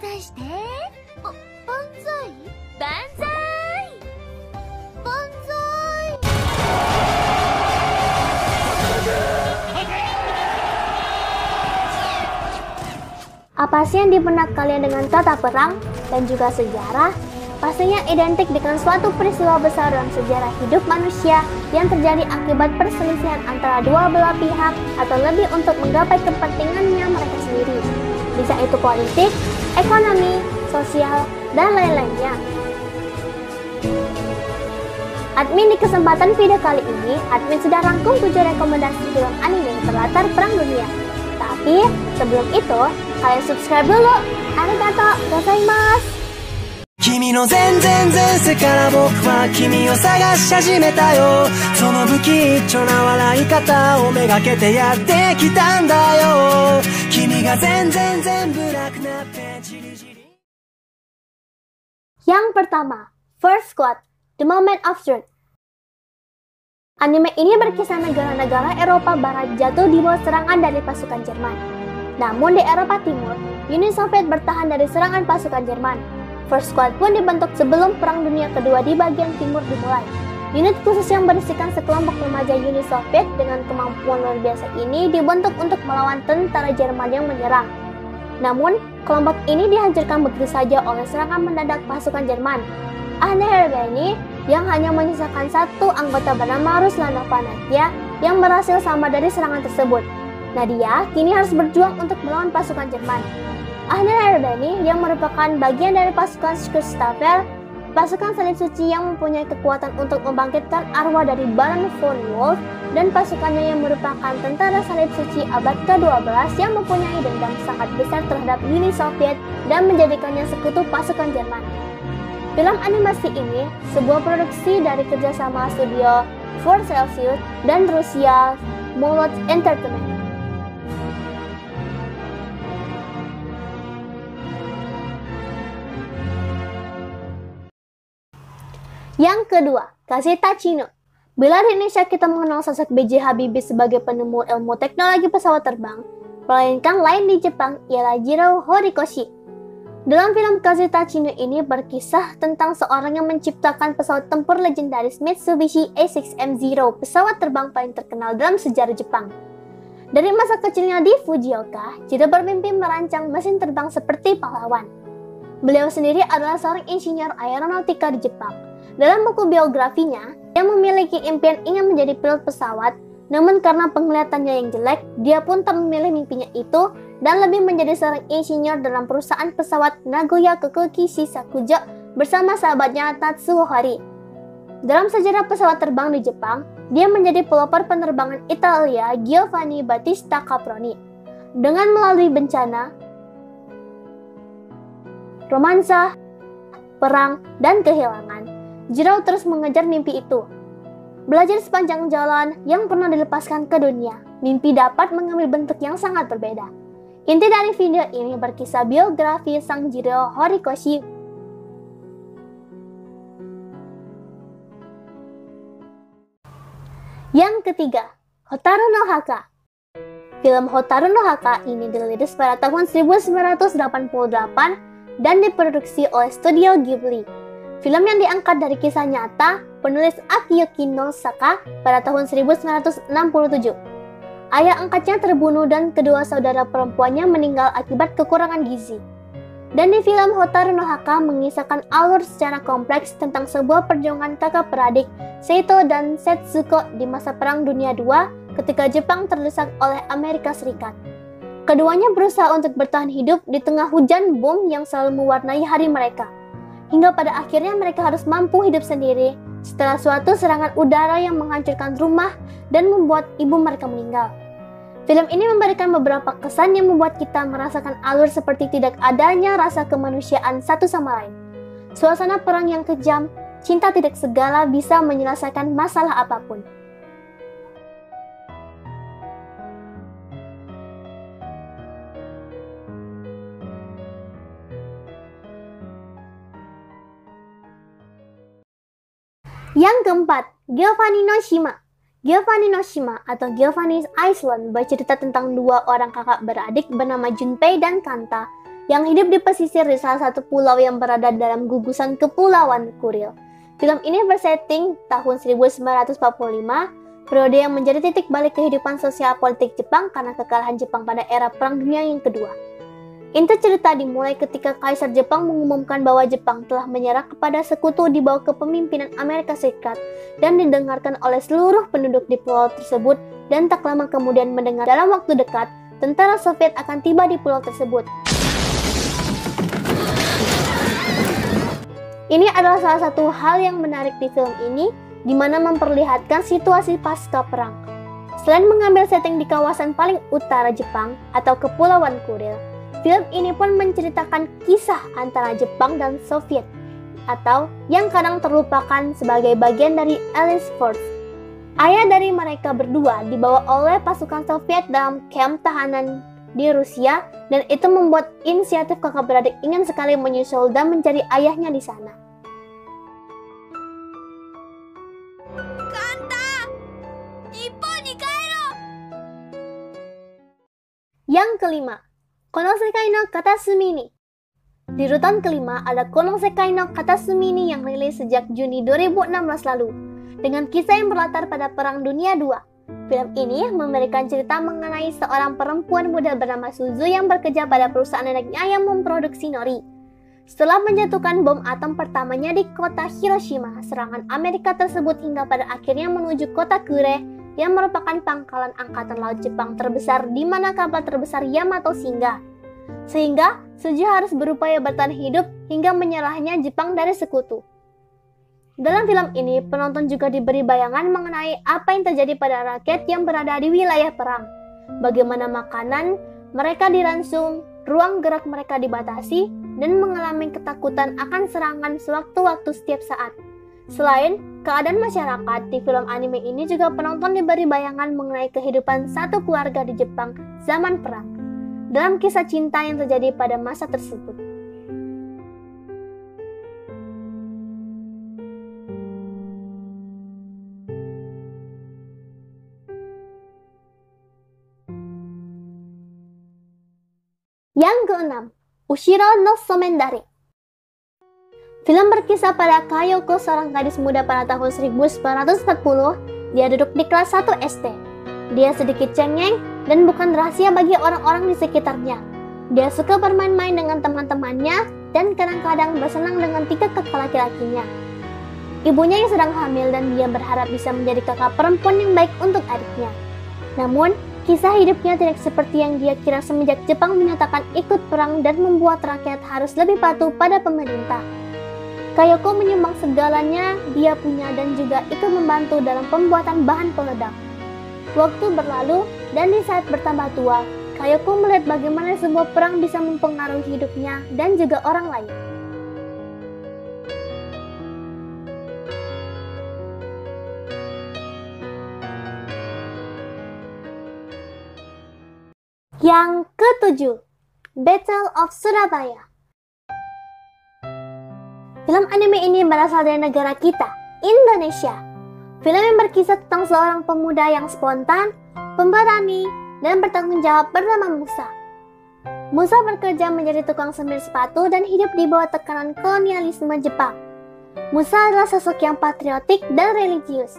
在して。万歳。万歳。万歳。Apa sih yang di benak kalian dengan kata perang dan juga sejarah? Pastinya identik dengan suatu peristiwa besar dalam sejarah hidup manusia yang terjadi akibat perselisihan antara dua belah pihak atau lebih untuk menggapai kepentingannya mereka sendiri. Bisa itu politik, ekonomi, sosial, dan lain-lainnya. Admin di kesempatan video kali ini, admin sudah rangkum 7 rekomendasi film anime berlatar perang dunia. Tapi sebelum itu, kalian subscribe dulu. Arigatou gozaimasu. 君の全然前世から僕は君を探し始めたよ。その不吉祥な笑い方をめがけてやってきたんだよ。君が全部なくなってじりじり。 Yang pertama, First Squad, The Moment of Truth. Anime ini berkisah negara-negara Eropa Barat jatuh di bawah serangan dari pasukan Jerman. Namun di Eropa Timur, Uni Soviet bertahan dari serangan pasukan Jerman. First Squad pun dibentuk sebelum Perang Dunia Kedua di bagian timur dimulai. Unit khusus yang berisikan sekelompok remaja Uni Soviet dengan kemampuan luar biasa ini dibentuk untuk melawan tentara Jerman yang menyerang. Namun, kelompok ini dihancurkan begitu saja oleh serangan mendadak pasukan Jerman. Ahne Herbeni yang hanya menyisakan satu anggota bernama Ruslanova Nadia yang berhasil selamat dari serangan tersebut. Nadia kini harus berjuang untuk melawan pasukan Jerman. Ahne Herbeni yang merupakan bagian dari pasukan Schutzstaffel, pasukan salib suci yang mempunyai kekuatan untuk membangkitkan arwah dari Baron von Wolf, dan pasukannya yang merupakan tentara salib suci abad ke-12 yang mempunyai dendam sangat besar terhadap Uni Soviet dan menjadikannya sekutu pasukan Jerman. Film animasi ini sebuah produksi dari kerjasama studio For Celsius dan Rusia Molot Entertainment. Yang kedua, Kazuya Tachino. Bila di Indonesia kita mengenal sosok B.J. Habibie sebagai penemu ilmu teknologi pesawat terbang, melainkan lain di Jepang ialah Jiro Horikoshi. Dalam film Kazuya Tachino ini berkisah tentang seorang yang menciptakan pesawat tempur legendaris Mitsubishi A6M0, pesawat terbang paling terkenal dalam sejarah Jepang. Dari masa kecilnya di Fujioka, Jiro bermimpi merancang mesin terbang seperti pahlawan. Beliau sendiri adalah seorang insinyur aeronautika di Jepang. Dalam buku biografinya, dia memiliki impian ingin menjadi pilot pesawat, namun karena penglihatannya yang jelek, dia pun tak memilih mimpinya itu dan lebih menjadi seorang insinyur dalam perusahaan pesawat Nagoya Kokuki Shisakujo bersama sahabatnya Tatsuo Hori. Dalam sejarah pesawat terbang di Jepang, dia menjadi pelopor penerbangan Italia Giovanni Battista Caproni. Dengan melalui bencana, romansa, perang, dan kehilangan, Jiro terus mengejar mimpi itu. Belajar sepanjang jalan yang pernah dilepaskan ke dunia, mimpi dapat mengambil bentuk yang sangat berbeda. Inti dari video ini berkisah biografi sang Jiro Horikoshi. Yang ketiga, Hotaru no Haka. Film Hotaru no Haka ini dirilis pada tahun 1988 dan diproduksi oleh Studio Ghibli. Film yang diangkat dari kisah nyata penulis Akiyuki no Saka pada tahun 1967. Ayah angkatnya terbunuh dan kedua saudara perempuannya meninggal akibat kekurangan gizi. Dan di film Hotaru no Haka mengisahkan alur secara kompleks tentang sebuah perjuangan kakak beradik Seito dan Setsuko di masa Perang Dunia II ketika Jepang terdesak oleh Amerika Serikat. Keduanya berusaha untuk bertahan hidup di tengah hujan bom yang selalu mewarnai hari mereka. Hingga pada akhirnya mereka harus mampu hidup sendiri setelah suatu serangan udara yang menghancurkan rumah dan membuat ibu mereka meninggal. Film ini memberikan beberapa kesan yang membuat kita merasakan alur seperti tidak adanya rasa kemanusiaan satu sama lain. Suasana perang yang kejam, cinta tidak segala bisa menyelesaikan masalah apapun. Yang keempat, Giovanni no Shima. Giovanni no Shima atau Giovanni's Island bercerita tentang dua orang kakak beradik bernama Junpei dan Kanta yang hidup di pesisir di salah satu pulau yang berada dalam gugusan Kepulauan Kuril. Film ini bersetting tahun 1945, periode yang menjadi titik balik kehidupan sosial politik Jepang karena kekalahan Jepang pada era Perang Dunia yang kedua. Inti cerita dimulai ketika Kaisar Jepang mengumumkan bahwa Jepang telah menyerah kepada sekutu di bawah kepemimpinan Amerika Serikat dan didengarkan oleh seluruh penduduk di pulau tersebut, dan tak lama kemudian mendengar dalam waktu dekat tentara Soviet akan tiba di pulau tersebut. Ini adalah salah satu hal yang menarik di film ini, di mana memperlihatkan situasi pasca perang. Selain mengambil setting di kawasan paling utara Jepang atau Kepulauan Kuril, film ini pun menceritakan kisah antara Jepang dan Soviet, atau yang kadang terlupakan sebagai bagian dari Allied Force. Ayah dari mereka berdua dibawa oleh pasukan Soviet dalam kamp tahanan di Rusia, dan itu membuat inisiatif kakak beradik ingin sekali menyusul dan mencari ayahnya di sana. Yang kelima, Konosekai no Katasumi ni. Di rutan kelima ada Konosekai no Katasumi ni yang rilis sejak Juni 2016 lalu, dengan kisah yang berlatar pada Perang Dunia II. Film ini memberikan cerita mengenai seorang perempuan muda bernama Suzu yang bekerja pada perusahaan neneknya yang memproduksi nori. Setelah menjatuhkan bom atom pertamanya di kota Hiroshima, serangan Amerika tersebut hingga pada akhirnya menuju kota Kure yang merupakan pangkalan angkatan laut Jepang terbesar di mana kapal terbesar Yamato singgah. Sehingga Suzu harus berupaya bertahan hidup hingga menyerahnya Jepang dari sekutu. Dalam film ini, penonton juga diberi bayangan mengenai apa yang terjadi pada rakyat yang berada di wilayah perang. Bagaimana makanan mereka diransum, ruang gerak mereka dibatasi, dan mengalami ketakutan akan serangan sewaktu-waktu setiap saat. Selain keadaan masyarakat, di film anime ini juga penonton diberi bayangan mengenai kehidupan satu keluarga di Jepang zaman perang, dalam kisah cinta yang terjadi pada masa tersebut. Yang keenam, Ushiro no Somendare. Film berkisah pada Kayoko, seorang gadis muda pada tahun 1940. Dia duduk di kelas 1 SD. Dia sedikit cengeng dan bukan rahasia bagi orang-orang di sekitarnya. Dia suka bermain-main dengan teman-temannya dan kadang-kadang bersenang dengan 3 kakak laki-lakinya. Ibunya yang sedang hamil dan dia berharap bisa menjadi kakak perempuan yang baik untuk adiknya. Namun, kisah hidupnya tidak seperti yang dia kira semenjak Jepang menyatakan ikut perang dan membuat rakyat harus lebih patuh pada pemerintah. Kayoko menyumbang segalanya dia punya dan juga ikut membantu dalam pembuatan bahan peledak. Waktu berlalu dan di saat bertambah tua, Kayoko melihat bagaimana sebuah perang bisa mempengaruhi hidupnya dan juga orang lain. Yang ketujuh, Battle of Surabaya. Film anime ini berasal dari negara kita, Indonesia. Film yang berkisah tentang seorang pemuda yang spontan, pemberani, dan bertanggung jawab bernama Musa. Musa bekerja menjadi tukang semir sepatu dan hidup di bawah tekanan kolonialisme Jepang. Musa adalah sosok yang patriotik dan religius.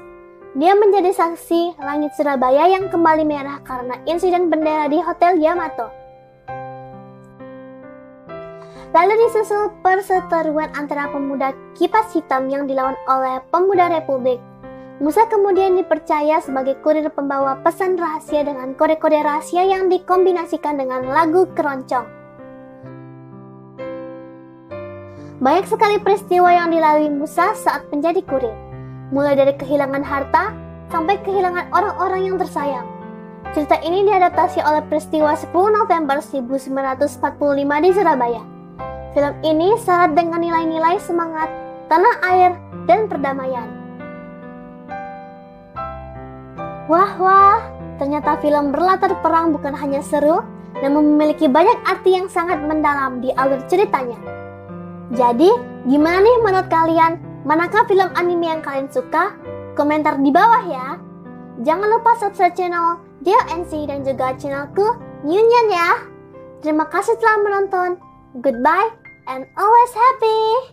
Dia menjadi saksi langit Surabaya yang kembali merah karena insiden bendera di Hotel Yamato. Lalu disusul perseteruan antara pemuda kipas hitam yang dilawan oleh pemuda Republik. Musa kemudian dipercaya sebagai kurir pembawa pesan rahasia dengan kode-kode rahasia yang dikombinasikan dengan lagu keroncong. Banyak sekali peristiwa yang dilalui Musa saat menjadi kurir, mulai dari kehilangan harta sampai kehilangan orang-orang yang tersayang. Cerita ini diadaptasi oleh peristiwa 10 November 1945 di Surabaya. Film ini syarat dengan nilai-nilai semangat, tanah air, dan perdamaian. Wah, ternyata film berlatar perang bukan hanya seru, namun memiliki banyak arti yang sangat mendalam di alur ceritanya. Jadi, gimana nih menurut kalian? Manakah film anime yang kalian suka? Komentar di bawah ya. Jangan lupa subscribe channel DLNC dan juga channelku Nyunyan ya. Terima kasih telah menonton. Goodbye and always happy!